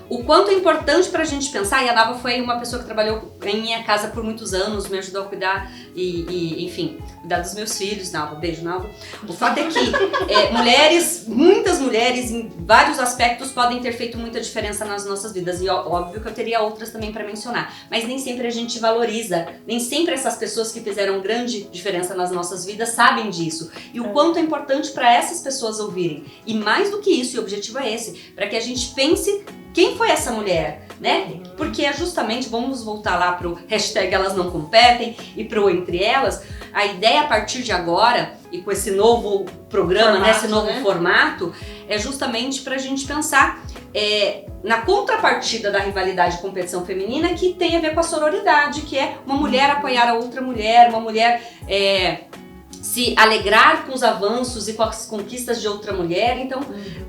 [SPEAKER 3] O quanto é importante pra gente pensar, e a Nalva foi uma pessoa que trabalhou em minha casa por muitos anos, me ajudou a cuidar enfim, cuidar dos meus filhos. Nalva, beijo, Nalva. O fato é que muitas mulheres em vários aspectos podem ter feito muita diferença nas nossas vidas, e óbvio que eu teria outras também pra mencionar, mas nem sempre a gente valoriza, nem sempre essas pessoas que fizeram grande diferença nas nossas vidas sabem disso, e o quanto é importante pra essas pessoas ouvirem. E mais do que isso, e o objetivo é esse, pra que a gente pense quem foi essa mulher, né? Porque é justamente, vamos voltar lá pro hashtag elas não competem e pro entre elas, a ideia a partir de agora, e com esse novo programa, esse novo formato, é justamente pra gente pensar na contrapartida da rivalidade e competição feminina, que tem a ver com a sororidade, que é uma mulher apoiar a outra mulher, uma mulher se alegrar com os avanços e com as conquistas de outra mulher. Então,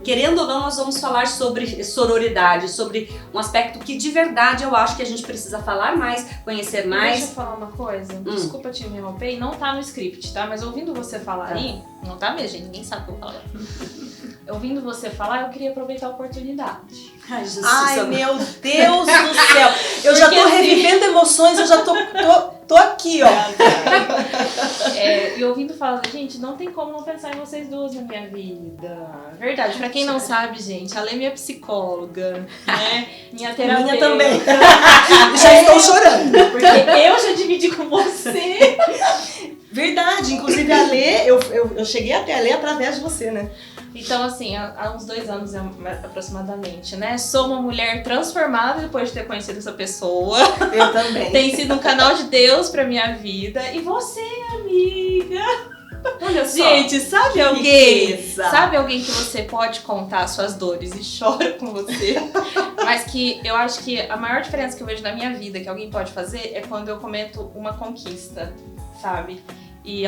[SPEAKER 3] querendo ou não, nós vamos falar sobre sororidade, sobre um aspecto que de verdade eu acho que a gente precisa falar mais, conhecer mais.
[SPEAKER 1] Deixa eu falar uma coisa, desculpa te interromper, e não tá no script, tá? Mas ouvindo você falar aí, não tá mesmo, gente, ninguém sabe o que eu vou falar. Ouvindo você falar, eu queria aproveitar a oportunidade.
[SPEAKER 2] Ai, meu Deus do céu! Eu já tô revivendo emoções, eu já tô aqui, ó.
[SPEAKER 1] E ouvindo falar, gente, não tem como não pensar em vocês duas na minha vida. Verdade, pra quem não sabe, gente, a Lê é minha psicóloga, né? Minha terapeuta.
[SPEAKER 2] Minha também. Já estou chorando.
[SPEAKER 1] Porque eu já dividi com você.
[SPEAKER 2] Verdade, inclusive a Lê, eu cheguei até a Lê através de você, né?
[SPEAKER 1] Então, assim, há uns 2 anos aproximadamente, né? Sou uma mulher transformada depois de ter conhecido essa pessoa.
[SPEAKER 2] Eu também.
[SPEAKER 1] Tem sido um canal de Deus pra minha vida. E você, amiga?
[SPEAKER 3] Olha só.
[SPEAKER 1] Gente, sabe alguém?
[SPEAKER 2] riqueza.
[SPEAKER 1] Sabe alguém que você pode contar suas dores e chora com você? Mas que eu acho que a maior diferença que eu vejo na minha vida que alguém pode fazer é quando eu cometo uma conquista, sabe? E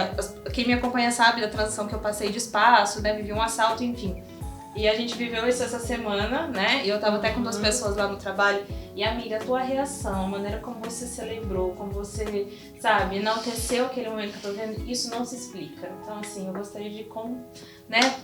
[SPEAKER 1] quem me acompanha sabe da transição que eu passei de espaço, né? Vivi um assalto, enfim. E a gente viveu isso essa semana, né? E eu tava até com 2 pessoas lá no trabalho. E amiga, a tua reação, a maneira como você celebrou, como você, sabe, enalteceu aquele momento que eu tô vendo, isso não se explica. Então, assim, eu gostaria de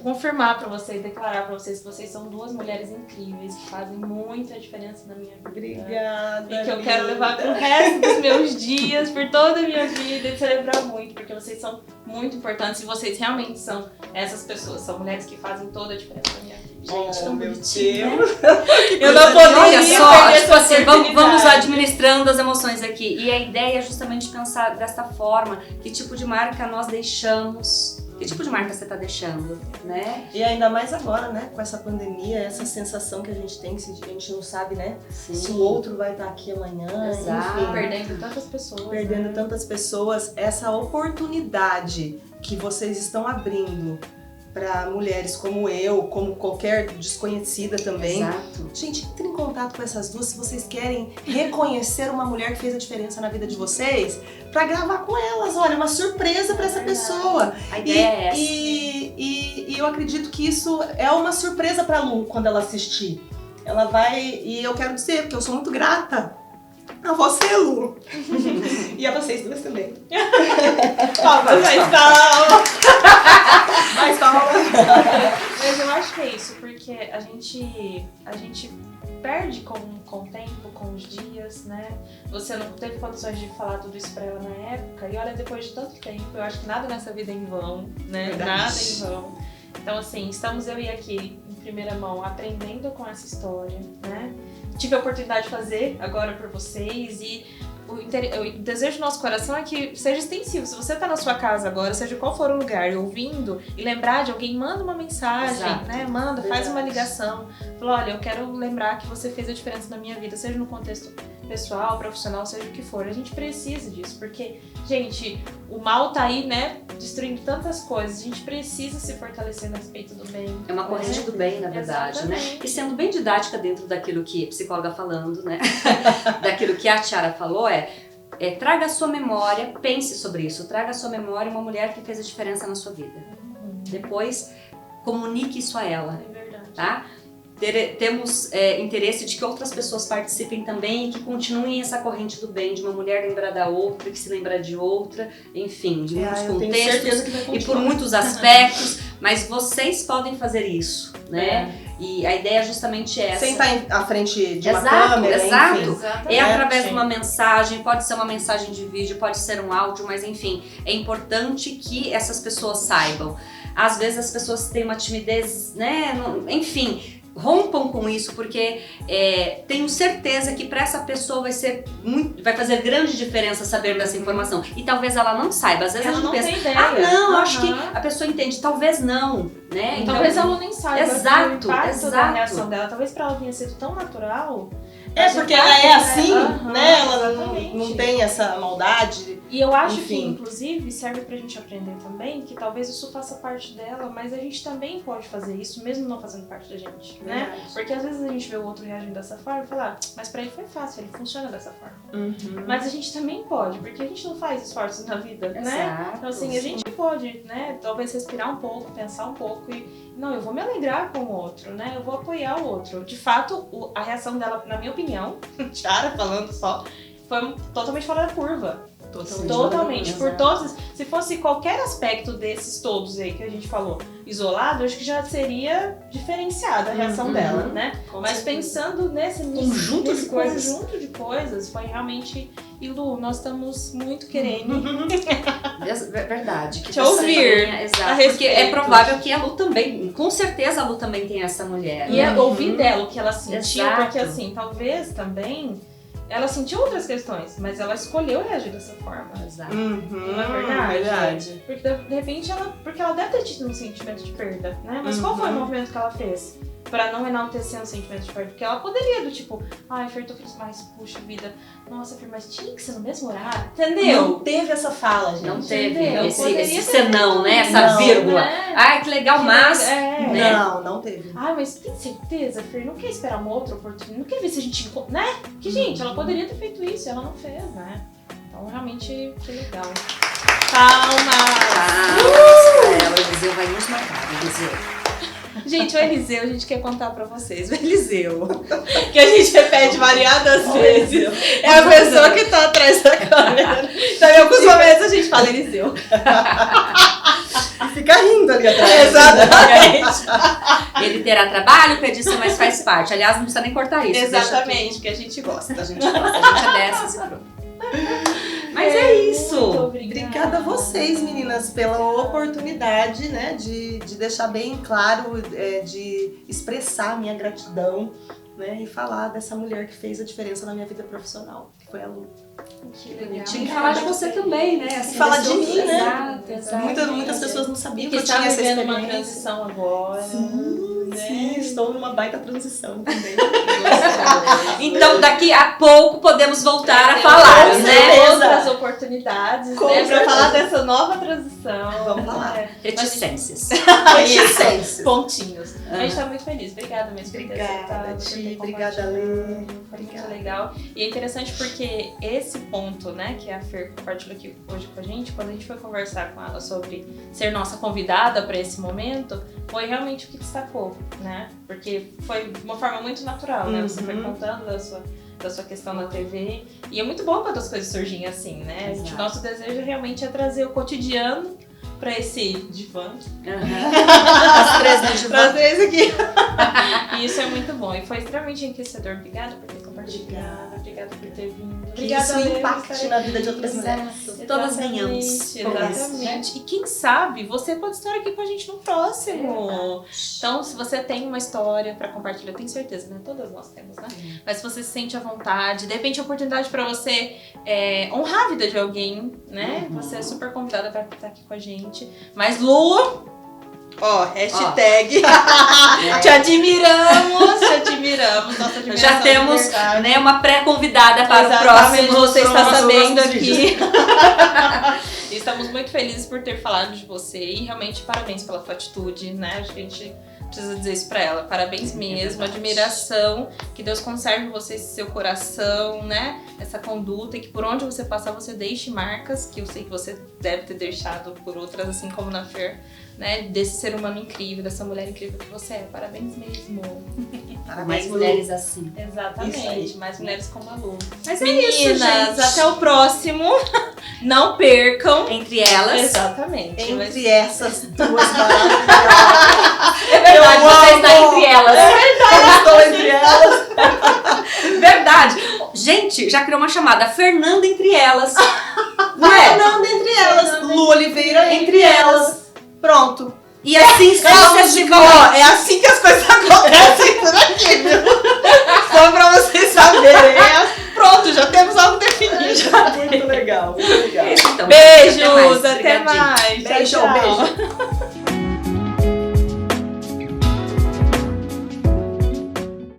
[SPEAKER 1] confirmar pra vocês, declarar pra vocês que vocês são 2 mulheres incríveis, que fazem muita diferença na minha vida.
[SPEAKER 2] Obrigada.
[SPEAKER 1] E que eu quero levar pro resto dos meus dias, por toda a minha vida, e celebrar muito, porque vocês são muito importantes e vocês realmente são essas pessoas, são mulheres que fazem toda a diferença na minha vida. Gente, tão
[SPEAKER 2] meu
[SPEAKER 1] bonitinho, né?
[SPEAKER 2] Deus.
[SPEAKER 1] Eu não poderia
[SPEAKER 3] Olha só,
[SPEAKER 1] perder
[SPEAKER 3] tipo
[SPEAKER 1] essa
[SPEAKER 3] assim, vamos
[SPEAKER 1] oportunidade.
[SPEAKER 3] administrando as emoções aqui. E a ideia é justamente pensar dessa forma, que tipo de marca nós deixamos, que tipo de marca você tá deixando, né?
[SPEAKER 2] E ainda mais agora, né? Com essa pandemia, essa sensação que a gente tem, que a gente não sabe, né?
[SPEAKER 3] Sim.
[SPEAKER 2] Se o outro vai estar aqui amanhã,
[SPEAKER 3] Exato.
[SPEAKER 2] enfim.
[SPEAKER 1] Perdendo tantas pessoas.
[SPEAKER 2] Perdendo
[SPEAKER 1] né?
[SPEAKER 2] tantas pessoas, essa oportunidade que vocês estão abrindo para mulheres como eu, como qualquer desconhecida também.
[SPEAKER 3] Exato.
[SPEAKER 2] Gente, entre em contato com essas 2 se vocês querem reconhecer uma mulher que fez a diferença na vida de vocês, para gravar com elas. Olha, uma surpresa para essa pessoa.
[SPEAKER 3] A ideia é essa.
[SPEAKER 2] E eu acredito que isso é uma surpresa para Lu quando ela assistir. Ela vai, e eu quero dizer, porque eu sou muito grata a você, Lu. E a vocês 2 também. Palmas, mais palmas. Mais palmas.
[SPEAKER 1] Mas eu acho que é isso, porque a gente perde com o tempo, com os dias, né? Você não teve condições de falar tudo isso pra ela na época, e olha, depois de tanto tempo, eu acho que nada nessa vida é em vão, né?
[SPEAKER 2] Verdade.
[SPEAKER 1] Nada é em vão. Então, assim, estamos eu e aqui, em primeira mão, aprendendo com essa história, né? Tive a oportunidade de fazer agora por vocês e o desejo do nosso coração é que seja extensivo. Se você tá na sua casa agora, seja qual for o lugar, ouvindo e lembrar de alguém, manda uma mensagem,
[SPEAKER 3] Exato.
[SPEAKER 1] né? Manda, faz
[SPEAKER 2] Verdade.
[SPEAKER 1] uma ligação. Fala, olha, eu quero lembrar que você fez a diferença na minha vida, seja no contexto pessoal, profissional, seja o que for. A gente precisa disso, porque, gente, o mal tá aí, né? Destruindo tantas coisas. A gente precisa se fortalecer no respeito do bem.
[SPEAKER 3] É uma corrente do bem, na verdade, né?
[SPEAKER 1] Exatamente.
[SPEAKER 3] E sendo bem didática dentro daquilo que a psicóloga falando, né? Daquilo que a Tiara falou, traga a sua memória, pense sobre isso, traga a sua memória uma mulher que fez a diferença na sua vida. Depois, comunique isso a ela,
[SPEAKER 1] É verdade.
[SPEAKER 3] tá? Temos interesse de que outras pessoas participem também e que continuem essa corrente do bem, de uma mulher lembrar da outra, que se lembra de outra, enfim, de muitos
[SPEAKER 2] eu tenho
[SPEAKER 3] contextos
[SPEAKER 2] certeza que vai
[SPEAKER 3] e por
[SPEAKER 2] continuar.
[SPEAKER 3] muitos aspectos, mas vocês podem fazer isso, né? E a ideia é justamente essa.
[SPEAKER 2] Sem estar à frente de uma
[SPEAKER 3] Exato,
[SPEAKER 2] câmera,
[SPEAKER 3] exato.
[SPEAKER 2] enfim.
[SPEAKER 1] Exatamente.
[SPEAKER 3] É através de uma mensagem, pode ser uma mensagem de vídeo, pode ser um áudio, mas enfim, é importante que essas pessoas saibam. Às vezes as pessoas têm uma timidez, né? Enfim, rompam com isso, porque tenho certeza que para essa pessoa vai fazer grande diferença saber dessa informação. E talvez ela não saiba, às vezes
[SPEAKER 1] Ela
[SPEAKER 3] a gente
[SPEAKER 1] não
[SPEAKER 3] pensa,
[SPEAKER 1] tem ideia.
[SPEAKER 3] ah não,
[SPEAKER 1] Aham.
[SPEAKER 3] acho que a pessoa entende, talvez não, né? Então,
[SPEAKER 1] Talvez ela nem saiba
[SPEAKER 3] Exato,
[SPEAKER 1] o impacto
[SPEAKER 3] exato.
[SPEAKER 1] da reação dela. Talvez pra ela tenha sido tão natural.
[SPEAKER 2] Porque ela é assim,
[SPEAKER 1] Aham,
[SPEAKER 2] né? Ela
[SPEAKER 1] exatamente.
[SPEAKER 2] não tem essa maldade.
[SPEAKER 1] E eu acho que,
[SPEAKER 2] Enfim.
[SPEAKER 1] inclusive, serve pra gente aprender também que talvez isso faça parte dela, mas a gente também pode fazer isso, mesmo não fazendo parte da gente, né?
[SPEAKER 2] Verdade.
[SPEAKER 1] Porque às vezes a gente vê o outro reagindo dessa forma e fala, mas pra ele foi fácil, ele funciona dessa forma. Mas a gente também pode, porque a gente não faz esforços na vida, né?
[SPEAKER 3] Exato.
[SPEAKER 1] Então, assim, a gente pode, né, talvez respirar um pouco, pensar um pouco e, não, eu vou me alegrar com o outro, né? Eu vou apoiar o outro. De fato, a reação dela, na minha opinião, Tiara falando só, foi totalmente fora da curva. Totalmente. Por todos. Se fosse qualquer aspecto desses todos aí que a gente falou isolado, acho que já seria diferenciada a reação dela, né? Mas pensando nesse
[SPEAKER 2] Conjunto de coisas.
[SPEAKER 1] conjunto de coisas, foi realmente. E Lu, nós estamos muito querendo.
[SPEAKER 3] Verdade. Que
[SPEAKER 1] Te
[SPEAKER 3] você
[SPEAKER 1] ouvir
[SPEAKER 3] tenha-
[SPEAKER 1] a
[SPEAKER 3] exato.
[SPEAKER 1] respeito.
[SPEAKER 3] Porque é provável que a Lu também, com certeza a Lu também tem essa mulher.
[SPEAKER 1] E é ouvir dela o que ela sentiu,
[SPEAKER 3] Exato.
[SPEAKER 1] porque assim, talvez também ela sentiu outras questões, mas ela escolheu reagir dessa forma.
[SPEAKER 3] Exato.
[SPEAKER 1] Não é verdade?
[SPEAKER 2] Verdade.
[SPEAKER 1] Porque de repente porque ela deve ter tido um sentimento de perda, né? Mas qual foi o movimento que ela fez? Pra não enaltecer um sentimento de perda? Porque ela poderia do tipo, ai, Fer, tô feliz, mas puxa vida, nossa, Fer, mas tinha que ser no mesmo horário, entendeu?
[SPEAKER 2] Não teve essa fala, gente.
[SPEAKER 3] Não teve
[SPEAKER 1] Entendeu?
[SPEAKER 3] esse
[SPEAKER 1] Poderia
[SPEAKER 3] senão, né?
[SPEAKER 1] ter
[SPEAKER 3] Essa
[SPEAKER 2] não,
[SPEAKER 3] vírgula.
[SPEAKER 1] né?
[SPEAKER 3] Ai, que legal, mas...
[SPEAKER 1] É.
[SPEAKER 3] né?
[SPEAKER 2] Não teve.
[SPEAKER 1] Ai, mas tem certeza, Fer? Não quer esperar uma outra oportunidade? Não quer ver se a gente encontra, né? Que, gente, ela poderia ter feito isso e ela não fez, né? Então, realmente, que legal. Palmas!
[SPEAKER 3] O Eliseu vai nos matar, Eliseu.
[SPEAKER 1] Gente, o Eliseu, a gente quer contar pra vocês. O Eliseu, que a gente repete variadas vezes, é a pessoa que tá atrás da câmera. Então, em alguns momentos a gente fala Eliseu.
[SPEAKER 2] Fica rindo ali atrás.
[SPEAKER 1] Exatamente.
[SPEAKER 3] Ele terá trabalho com edição, mas faz parte. Aliás, não precisa nem cortar isso.
[SPEAKER 1] Exatamente, porque a gente gosta.
[SPEAKER 3] A gente é dessas e pronto. Mas é isso.
[SPEAKER 1] Muito obrigada.
[SPEAKER 2] Obrigada a vocês, meninas, pela oportunidade, né, de deixar bem claro, de expressar a minha gratidão, né, e falar dessa mulher que fez a diferença na minha vida profissional, que foi a Lu.
[SPEAKER 1] Que legal.
[SPEAKER 3] Tinha que falar de você também, né? Assim,
[SPEAKER 2] Falar
[SPEAKER 3] desse
[SPEAKER 2] de
[SPEAKER 3] outro-
[SPEAKER 2] mim, né?
[SPEAKER 3] Exato, exato.
[SPEAKER 2] Muitas pessoas não sabiam
[SPEAKER 1] Que
[SPEAKER 2] que eu
[SPEAKER 1] está
[SPEAKER 2] tinha essa
[SPEAKER 1] vivendo uma
[SPEAKER 2] experiência.
[SPEAKER 1] transição agora.
[SPEAKER 2] Sim, estou numa baita transição também.
[SPEAKER 3] Então, daqui a pouco podemos voltar a
[SPEAKER 1] Temos
[SPEAKER 3] falar,
[SPEAKER 2] com
[SPEAKER 3] né?
[SPEAKER 2] certeza.
[SPEAKER 1] Outras oportunidades,
[SPEAKER 2] Com
[SPEAKER 1] né, pra
[SPEAKER 2] certeza.
[SPEAKER 1] falar dessa nova transição.
[SPEAKER 2] Vamos falar.
[SPEAKER 1] É.
[SPEAKER 3] Reticências.
[SPEAKER 2] Reticências.
[SPEAKER 1] Pontinhos. A gente tá muito feliz. Obrigada mesmo por ter
[SPEAKER 2] Obrigada,
[SPEAKER 1] aceitado, por ter
[SPEAKER 2] Ti. Obrigada,
[SPEAKER 1] compartilhado.
[SPEAKER 2] Lê.
[SPEAKER 1] Foi muito legal. E é interessante porque esse ponto, né, que a Fer compartilhou aqui hoje com a gente, quando a gente foi conversar com ela sobre ser nossa convidada para esse momento, foi realmente o que destacou, né? Porque foi de uma forma muito natural, né? Você foi contando da sua questão na TV. E é muito bom quando as coisas surgem assim, né?
[SPEAKER 3] Exato.
[SPEAKER 1] O nosso desejo realmente é trazer o cotidiano pra esse divã.
[SPEAKER 3] As três no divã.
[SPEAKER 1] Trazer isso aqui. E isso é muito bom. E foi extremamente enriquecedor. Obrigada por ter compartilhado. Obrigada por ter vindo.
[SPEAKER 2] Que
[SPEAKER 1] Obrigada,
[SPEAKER 2] isso
[SPEAKER 1] Lê, por
[SPEAKER 2] impacte
[SPEAKER 1] estar
[SPEAKER 2] na
[SPEAKER 1] aqui.
[SPEAKER 2] vida de outras mulheres.
[SPEAKER 3] Todas ganhamos com
[SPEAKER 1] Exatamente. E quem sabe você pode estar aqui com a gente no próximo. Então, se você tem uma história pra compartilhar, eu tenho certeza, né? Todas nós temos, né? Mas se você se sente à vontade, de repente é uma oportunidade pra você honrar a vida de alguém, né? Você é super convidada pra estar aqui com a gente. Mas Lu, hashtag te admiramos, nossa admiração.
[SPEAKER 3] Já temos,
[SPEAKER 1] de verdade.
[SPEAKER 3] né, uma pré-convidada para
[SPEAKER 1] Exatamente,
[SPEAKER 3] o próximo.
[SPEAKER 1] você está
[SPEAKER 3] próximo
[SPEAKER 1] sabendo
[SPEAKER 3] vídeo.
[SPEAKER 1] aqui. E estamos muito felizes por ter falado de você e realmente parabéns pela sua atitude, né? Acho que a gente precisa dizer isso pra ela. Parabéns mesmo, admiração, que Deus conserve você, esse seu coração, né? Essa conduta e que por onde você passar você deixe marcas, que eu sei que você deve ter deixado por outras, assim como na Fer, né? Desse ser humano incrível, dessa mulher incrível que você é. Parabéns mesmo.
[SPEAKER 3] Mais mulheres assim. Isso
[SPEAKER 1] Exatamente,
[SPEAKER 3] aí.
[SPEAKER 1] mais mulheres como a Lu.
[SPEAKER 3] Mas é
[SPEAKER 1] Meninas,
[SPEAKER 3] isso, gente.
[SPEAKER 1] até o próximo. Não percam.
[SPEAKER 3] Entre elas.
[SPEAKER 1] Exatamente.
[SPEAKER 2] Entre essas duas maravilhosas.
[SPEAKER 3] É verdade,
[SPEAKER 2] Eu
[SPEAKER 3] você
[SPEAKER 2] amo.
[SPEAKER 3] está entre elas.
[SPEAKER 2] Eu estou entre elas.
[SPEAKER 3] Verdade. Gente, já criou uma chamada. Fernanda entre elas. Não é?
[SPEAKER 2] Fernanda entre elas. Lu Oliveira entre elas. Pronto.
[SPEAKER 3] E assim sucessivamente.
[SPEAKER 2] É assim que as coisas acontecem por aqui, viu? Só pra vocês saberem. Pronto, já temos algo definido. Muito legal, muito legal.
[SPEAKER 3] Então,
[SPEAKER 1] Beijos,
[SPEAKER 3] até mais.
[SPEAKER 1] até
[SPEAKER 3] Obrigadinho.
[SPEAKER 1] mais.
[SPEAKER 2] Beijo,
[SPEAKER 1] Tchau, tchau.
[SPEAKER 2] beijo.